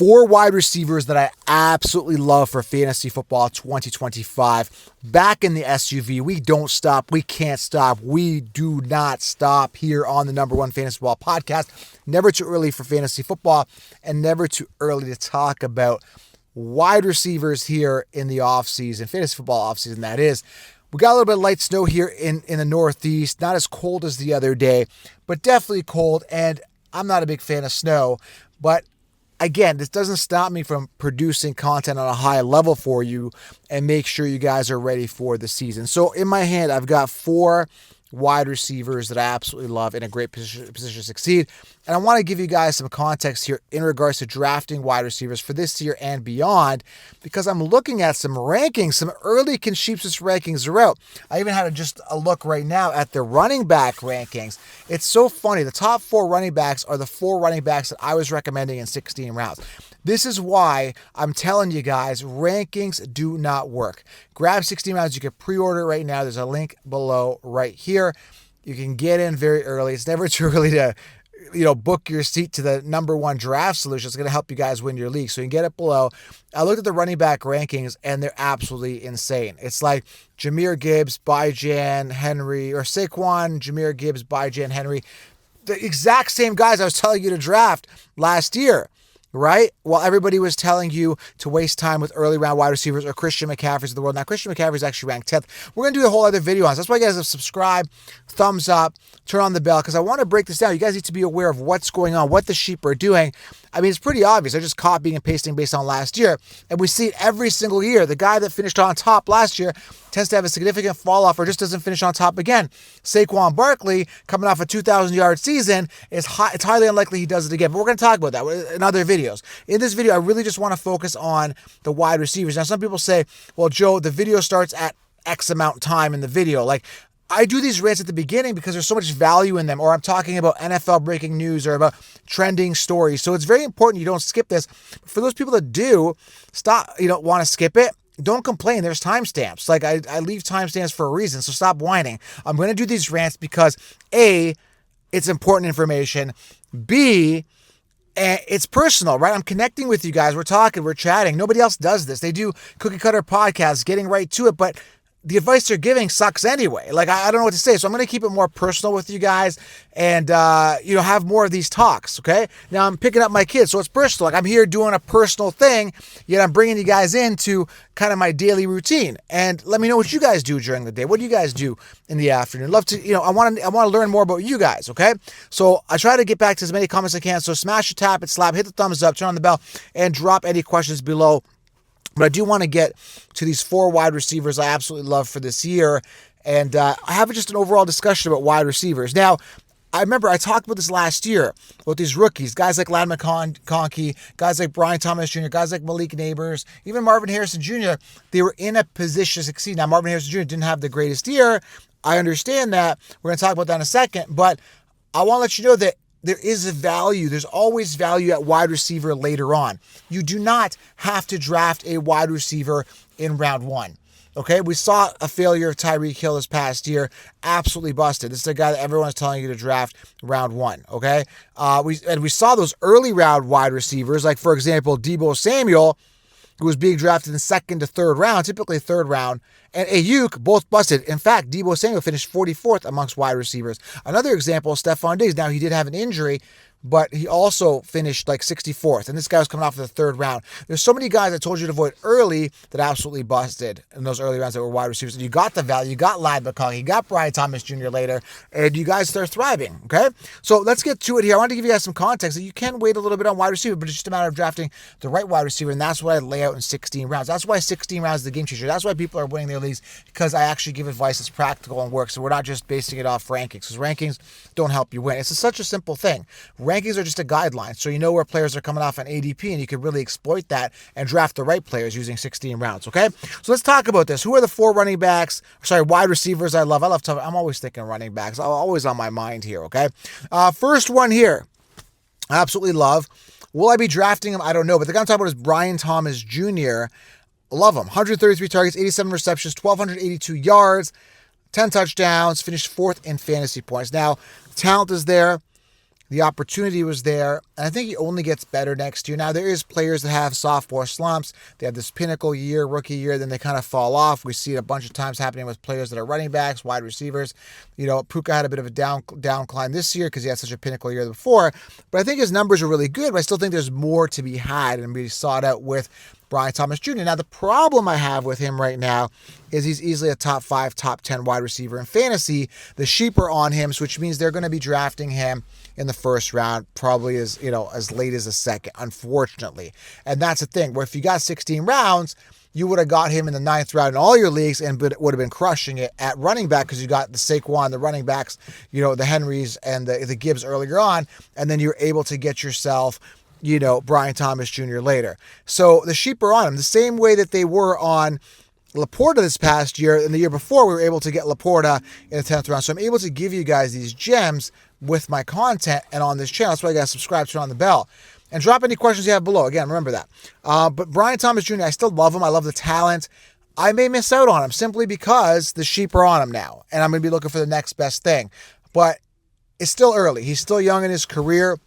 4 wide receivers that I absolutely love for fantasy football 2025. Back in the SUV, we don't stop. We can't stop. We do not stop here on the number one fantasy football podcast. Never too early for fantasy football and never too early to talk about wide receivers here in the offseason, fantasy football offseason, that is. We got a little bit of light snow here in the Northeast. Not as cold as the other day, but definitely cold. And I'm not a big fan of snow, but again, this doesn't stop me from producing content on a high level for you and make sure you guys are ready for the season. So in my hand, I've got 4 wide receivers that I absolutely love in a great position to succeed. And I want to give you guys some context here in regards to drafting wide receivers for this year and beyond, because I'm looking at some rankings, some early consensus rankings are out. I even had just a look right now at the running back rankings. It's so funny. The top 4 running backs are the 4 running backs that I was recommending in 16 rounds. This is why I'm telling you guys, rankings do not work. Grab 16 rounds. You can pre-order right now. There's a link below right here. You can get in very early. It's never too early to book your seat to the number one draft solution. It's going to help you guys win your league. So you can get it below. I looked at the running back rankings and they're absolutely insane. It's like Jahmyr Gibbs, Byjan Henry, or Saquon, Jahmyr Gibbs, Byjan Henry. The exact same guys I was telling you to draft last year. Right? While everybody was telling you to waste time with early round wide receivers or Christian McCaffreys of the world. Now, Christian McCaffrey is actually ranked 10th. We're going to do a whole other video on this. That's why you guys have subscribe, thumbs up, turn on the bell, because I want to break this down. You guys need to be aware of what's going on, what the sheep are doing. I mean, it's pretty obvious. They're just copying and pasting based on last year. And we see it every single year. The guy that finished on top last year tends to have a significant fall off or just doesn't finish on top again. Saquon Barkley, coming off a 2,000-yard season, it's highly unlikely he does it again. But we're going to talk about that in other videos. In this video, I really just want to focus on the wide receivers. Now, some people say, well, Joe, the video starts at X amount time in the video. Like, I do these rants at the beginning because there's so much value in them, or I'm talking about NFL breaking news or about trending stories. So it's very important you don't skip this. For those people that do stop, want to skip it, don't complain. There's timestamps. Like I leave timestamps for a reason. So stop whining. I'm going to do these rants because A, it's important information. B, it's personal, right? I'm connecting with you guys. We're talking, we're chatting. Nobody else does this. They do cookie cutter podcasts, getting right to it, but the advice they're giving sucks anyway. Like, I don't know what to say. So I'm going to keep it more personal with you guys and, have more of these talks, okay? Now, I'm picking up my kids, so it's personal. Like, I'm here doing a personal thing, yet I'm bringing you guys into kind of my daily routine. And let me know what you guys do during the day. What do you guys do in the afternoon? Love to, I want to learn more about you guys, okay? So I try to get back to as many comments as I can. So smash it, tap it, slap, hit the thumbs up, turn on the bell, and drop any questions below. But I do want to get to these 4 wide receivers I absolutely love for this year. And I have just an overall discussion about wide receivers. Now, I remember I talked about this last year about these rookies, guys like Ladd McConkey, guys like Brian Thomas Jr., guys like Malik Neighbors, even Marvin Harrison Jr. They were in a position to succeed. Now, Marvin Harrison Jr. didn't have the greatest year. I understand that. We're going to talk about that in a second. But I want to let you know that there is a value. There's always value at wide receiver later on. You do not have to draft a wide receiver in round 1. Okay, we saw a failure of Tyreek Hill this past year. Absolutely busted. This is the guy that everyone's telling you to draft round 1. Okay, we saw those early round wide receivers, like for example Deebo Samuel, who was being drafted in 2nd to 3rd round, typically 3rd round, and Ayuk, both busted. In fact, Deebo Samuel finished 44th amongst wide receivers. Another example, Stephon Diggs. Now, he did have an injury, but he also finished like 64th. And this guy was coming off of the 3rd round. There's so many guys I told you to avoid early that absolutely busted in those early rounds that were wide receivers. And you got the value. You got Ladd McConkey. You got Brian Thomas Jr. later. And you guys are thriving, okay? So let's get to it here. I want to give you guys some context that you can wait a little bit on wide receiver, but it's just a matter of drafting the right wide receiver. And that's what I lay out in 16 rounds. That's why 16 rounds is the game changer. That's why people are winning their leagues, because I actually give advice that's practical and works. So we're not just basing it off rankings, because rankings don't help you win. It's such a simple thing. Rankings are just a guideline. So you know where players are coming off on ADP, and you can really exploit that and draft the right players using 16 rounds, okay? So let's talk about this. Who are the 4 wide receivers I love? I'm always thinking running backs. Always on my mind here, okay? First one here, I absolutely love. Will I be drafting him? I don't know. But the guy I'm talking about is Brian Thomas Jr. Love him. 133 targets, 87 receptions, 1,282 yards, 10 touchdowns, finished 4th in fantasy points. Now, talent is there. The opportunity was there, and I think he only gets better next year. Now, there is players that have sophomore slumps. They have this pinnacle year, rookie year, then they kind of fall off. We see it a bunch of times happening with players that are running backs, wide receivers. Puka had a bit of a down climb this year because he had such a pinnacle year before. But I think his numbers are really good, but I still think there's more to be had and be sought out with Brian Thomas Jr. Now, the problem I have with him right now is he's easily a top 5, top 10 wide receiver in fantasy. The sheep are on him, which means they're going to be drafting him in the first round, probably as late as the second, unfortunately. And that's the thing, where if you got 16 rounds, you would have got him in the 9th round in all your leagues and would have been crushing it at running back because you got the Saquon, the running backs, the Henrys and the Gibbs earlier on, and then you're able to get yourself Brian Thomas Jr. later. So the sheep are on him the same way that they were on Laporta this past year. And the year before, we were able to get Laporta in the 10th round. So I'm able to give you guys these gems with my content and on this channel. That's why you got to subscribe, turn on the bell, and drop any questions you have below. Again, remember that. But Brian Thomas Jr., I still love him. I love the talent. I may miss out on him simply because the sheep are on him now, and I'm going to be looking for the next best thing. But it's still early. He's still young in his career.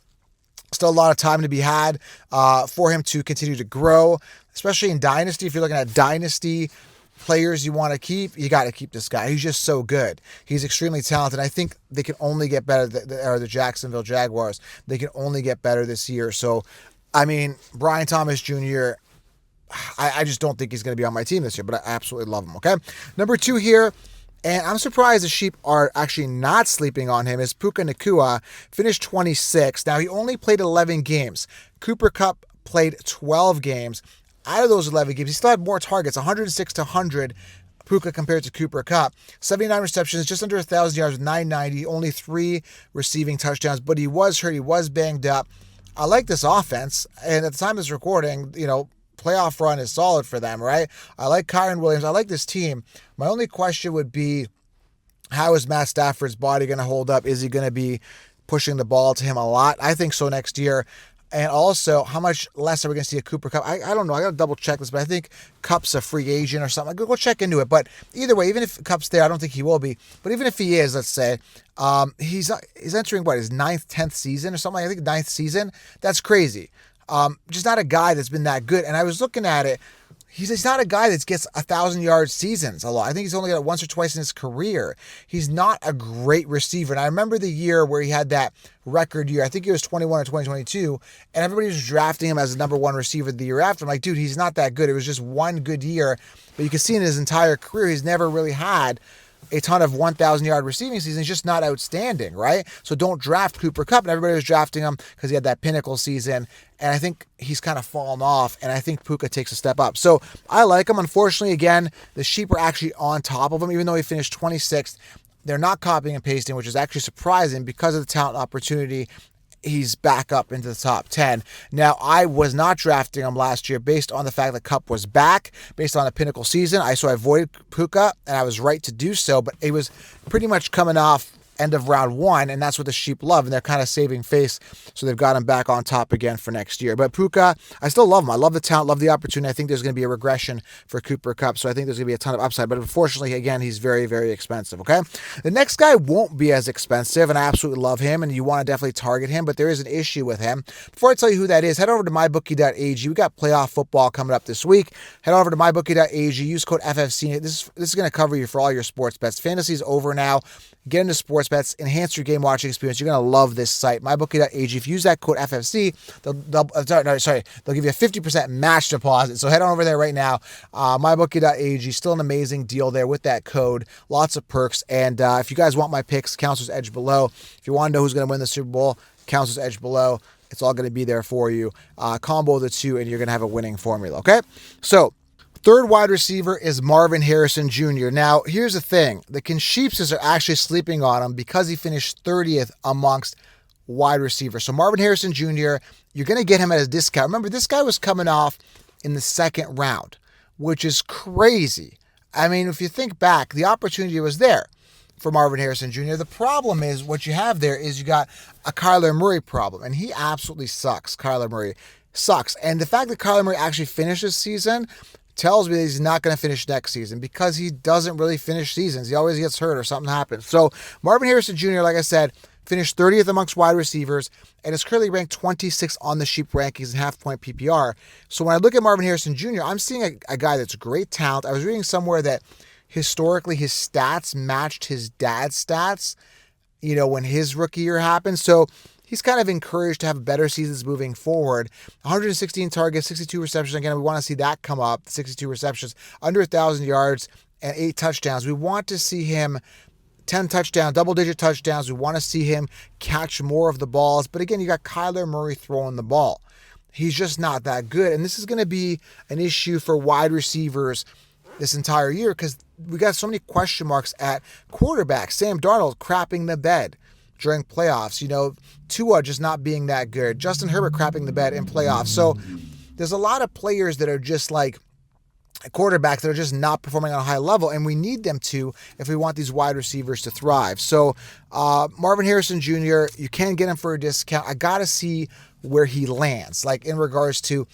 Still a lot of time to be had for him to continue to grow, especially in Dynasty. If you're looking at Dynasty players you want to keep, you got to keep this guy. He's just so good. He's extremely talented. I think they can only get better, the Jacksonville Jaguars. They can only get better this year. So, Brian Thomas Jr., I just don't think he's going to be on my team this year, but I absolutely love him, okay? Number 2 here, and I'm surprised the sheep are actually not sleeping on him, is Puka Nacua, finished 26. Now, he only played 11 games. Cooper Kupp played 12 games. Out of those 11 games, he still had more targets, 106 to 100, Puka compared to Cooper Kupp. 79 receptions, just under 1,000 yards with 990, only 3 receiving touchdowns, but he was hurt, he was banged up. I like this offense, and at the time of this recording, playoff run is solid for them, right? I like Kyren Williams. I like this team. My only question would be, how is Matt Stafford's body going to hold up? Is he going to be pushing the ball to him a lot? I think so next year. And also, how much less are we going to see a Cooper Kupp? I don't know. I got to double check this, but I think Kupp's a free agent or something. Go check into it. But either way, even if Kupp's there, I don't think he will be. But even if he is, let's say, he's entering, his 9th, 10th season or something. I think 9th season. That's crazy. Just not a guy that's been that good. And I was looking at it. He's not a guy that gets 1,000-yard seasons a lot. I think he's only got it once or twice in his career. He's not a great receiver. And I remember the year where he had that record year. I think it was 21 or 2022. And everybody was drafting him as the number 1 receiver the year after. I'm like, dude, he's not that good. It was just one good year. But you can see in his entire career, he's never really had a ton of 1,000-yard receiving seasons. He's just not outstanding, right? So don't draft Cooper Kupp. And everybody was drafting him because he had that pinnacle season. And I think he's kind of fallen off. And I think Puka takes a step up. So I like him. Unfortunately, again, the sheep are actually on top of him. Even though he finished 26th, they're not copying and pasting, which is actually surprising because of the talent opportunity. He's back up into the top 10. Now, I was not drafting him last year based on the fact that Kupp was back, based on a pinnacle season. So I avoided Puka, and I was right to do so, but it was pretty much coming off end of round 1, and that's what the sheep love, and they're kind of saving face, so they've got him back on top again for next year. But Puka, I still love him. I love the talent, love the opportunity. I think there's going to be a regression for Cooper Kupp, so I think there's going to be a ton of upside, but unfortunately, again, he's very, very expensive, okay? The next guy won't be as expensive, and I absolutely love him, and you want to definitely target him, but there is an issue with him. Before I tell you who that is, head over to mybookie.ag. We got playoff football coming up this week. Head over to mybookie.ag. Use code FFC. This is going to cover you for all your sports bets. Fantasy's over now. Get into sports bets, enhance your game watching experience. You're going to love this site, mybookie.ag. If you use that code FFC, they'll give you a 50% match deposit. So head on over there right now. Mybookie.ag, still an amazing deal there with that code. Lots of perks. And if you guys want my picks, Counselor's Edge below. If you want to know who's going to win the Super Bowl, Counselor's Edge below. It's all going to be there for you. Combo the two, and you're going to have a winning formula, okay? So, third wide receiver is Marvin Harrison Jr. Now, here's the thing. The Sheepses are actually sleeping on him because he finished 30th amongst wide receivers. So Marvin Harrison Jr., you're going to get him at a discount. Remember, this guy was coming off in the 2nd round, which is crazy. I mean, if you think back, the opportunity was there for Marvin Harrison Jr. The problem is what you have there is you got a Kyler Murray problem, and he absolutely sucks. Kyler Murray sucks. And the fact that Kyler Murray actually finished this season tells me that he's not going to finish next season because he doesn't really finish seasons. He always gets hurt or something happens. So Marvin Harrison Jr., like I said, finished 30th amongst wide receivers, and is currently ranked 26th on the Sheep rankings in half-point PPR. So when I look at Marvin Harrison Jr., I'm seeing a guy that's great talent. I was reading somewhere that historically his stats matched his dad's stats, when his rookie year happened. So he's kind of encouraged to have better seasons moving forward. 116 targets, 62 receptions. Again, we want to see that come up, 62 receptions, under 1,000 yards, and 8 touchdowns. We want to see him 10 touchdowns, double-digit touchdowns. We want to see him catch more of the balls. But again, you got Kyler Murray throwing the ball. He's just not that good. And this is going to be an issue for wide receivers this entire year because we got so many question marks at quarterback. Sam Darnold crapping the bed during playoffs. Tua just not being that good. Justin Herbert crapping the bed in playoffs. So there's a lot of players that are just like quarterbacks that are just not performing on a high level, and we need them to if we want these wide receivers to thrive. So Marvin Harrison Jr., you can get him for a discount. I got to see where he lands, like in regards to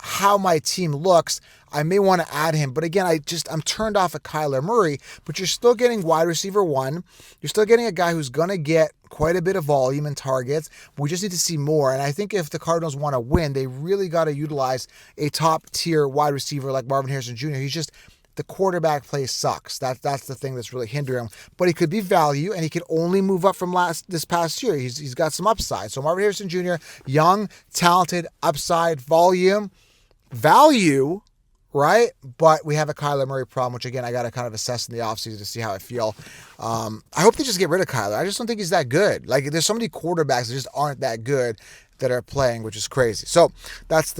how my team looks. I may want to add him, but again, I'm turned off at Kyler Murray, but you're still getting wide receiver 1. You're still getting a guy who's going to get quite a bit of volume and targets. We just need to see more. And I think if the Cardinals want to win, they really got to utilize a top tier wide receiver like Marvin Harrison Jr. The quarterback play sucks. That's the thing that's really hindering him. But he could be value, and he could only move up from this past year. He's got some upside. So Marvin Harrison Jr., young, talented, upside, volume, value, right? But we have a Kyler Murray problem, which again, I got to kind of assess in the offseason to see how I feel. I hope they just get rid of Kyler. I just don't think he's that good. Like, there's so many quarterbacks that just aren't that good that are playing, which is crazy. So that's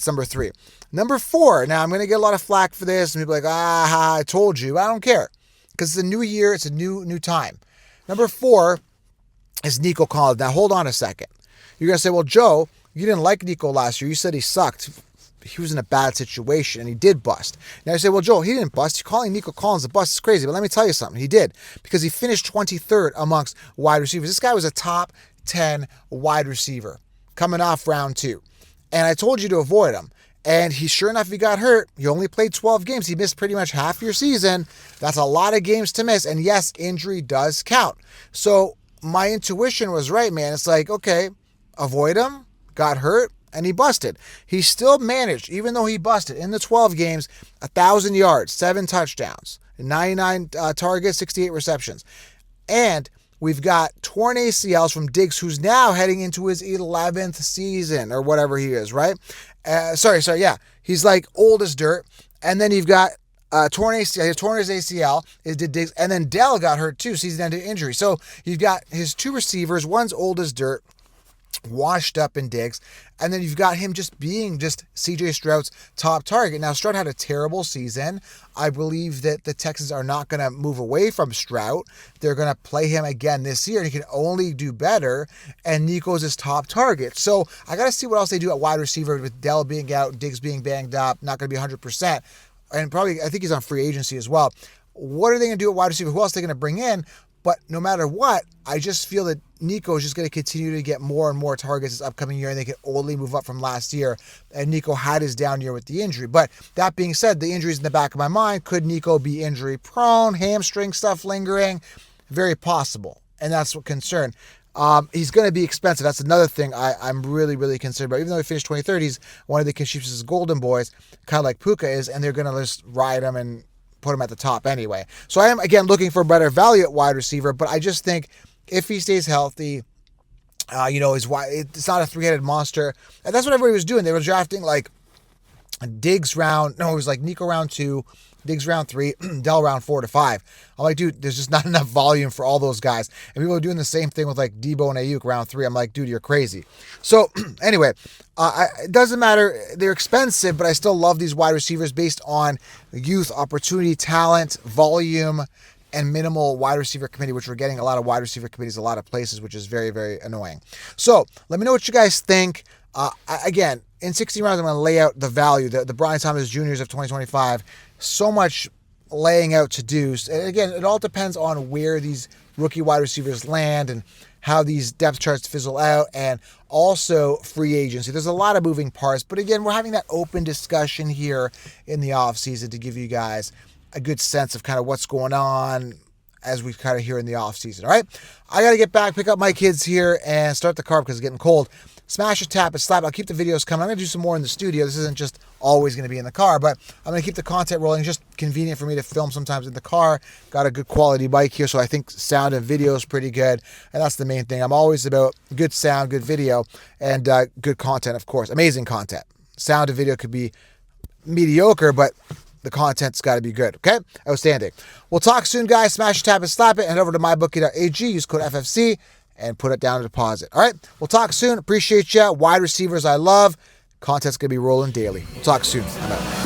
number 3. Number 4. Now I'm going to get a lot of flack for this, and people are like, I told you. I don't care, because it's a new year. It's a new time. Number 4 is Nico Collins. Now hold on a second. You're going to say, well, Joe, you didn't like Nico last year. You said he sucked. He was in a bad situation, and he did bust. Now you say, well, Joel, he didn't bust. You're calling Nico Collins a bust is crazy. But let me tell you something. He did, because he finished 23rd amongst wide receivers. This guy was a top 10 wide receiver coming off round 2. And I told you to avoid him. And sure enough, he got hurt. He only played 12 games. He missed pretty much half your season. That's a lot of games to miss. And yes, injury does count. So my intuition was right, man. It's like, okay, avoid him, got hurt, and he busted. He still managed, even though he busted, in the 12 games, 1,000 yards, 7 touchdowns, 99 targets, 68 receptions. And we've got torn ACLs from Diggs, who's now heading into his 11th season or whatever he is, right? Yeah. He's like old as dirt. And then you've got torn ACL. He torn his ACL, did Diggs, and then Dell got hurt too, season-ending injury. So you've got his 2 receivers, one's old as dirt, washed up in Diggs, and then you've got him just being CJ Stroud's top target. Now, Stroud had a terrible season. I believe that the Texans are not going to move away from Stroud. They're going to play him again this year, and he can only do better, and Nico's his top target. So I got to see what else they do at wide receiver with Dell being out, Diggs being banged up, not going to be 100%, and probably I think he's on free agency as well. What are they going to do at wide receiver? Who else are they going to bring in? But no matter what, I just feel that Nico is just going to continue to get more and more targets this upcoming year, and they can only move up from last year. And Nico had his down year with the injury. But that being said, the injury's in the back of my mind. Could Nico be injury prone, hamstring stuff lingering? Very possible. And that's what concern. He's going to be expensive. That's another thing I'm really, really concerned about. Even though he finished 23rd, he's one of the Kashif's golden boys, kind of like Puka is, and they're going to just ride him and put him at the top anyway. So I am, again, looking for better value at wide receiver, but I just think if he stays healthy, it's not a 3-headed monster. And that's what everybody was doing. They were drafting like Diggs it was like Nico round 2, Diggs round 3, Dell round 4 to 5. I'm like, dude, there's just not enough volume for all those guys. And people are doing the same thing with like Debo and Ayuk round 3. I'm like, dude, you're crazy. So anyway, it doesn't matter. They're expensive, but I still love these wide receivers based on youth, opportunity, talent, volume, and minimal wide receiver committee, which we're getting a lot of wide receiver committees a lot of places, which is very, very annoying. So let me know what you guys think. Again, in 60 rounds, I'm going to lay out the value, the Brian Thomas Juniors of 2025. So much laying out to do. And again, it all depends on where these rookie wide receivers land and how these depth charts fizzle out, and also free agency. There's a lot of moving parts, but again, we're having that open discussion here in the offseason to give you guys a good sense of kind of what's going on, as we kind of here in the off season. All right, I got to get back, pick up my kids here, and start the car because it's getting cold. Smash it, tap it, slap it. I'll keep the videos coming. I'm going to do some more in the studio. This isn't just always going to be in the car, but I'm going to keep the content rolling. It's just convenient for me to film sometimes in the car. Got a good quality mic here, so I think sound and video is pretty good, and that's the main thing. I'm always about good sound, good video, and good content, of course. Amazing content. Sound and video could be mediocre, but the content's got to be good, okay? Outstanding. We'll talk soon, guys. Smash, tap, and slap it. Head over to mybookie.ag. Use code FFC and put it down to deposit. All right? We'll talk soon. Appreciate you. Wide receivers I love. Content's going to be rolling daily. We'll talk soon. I'm out.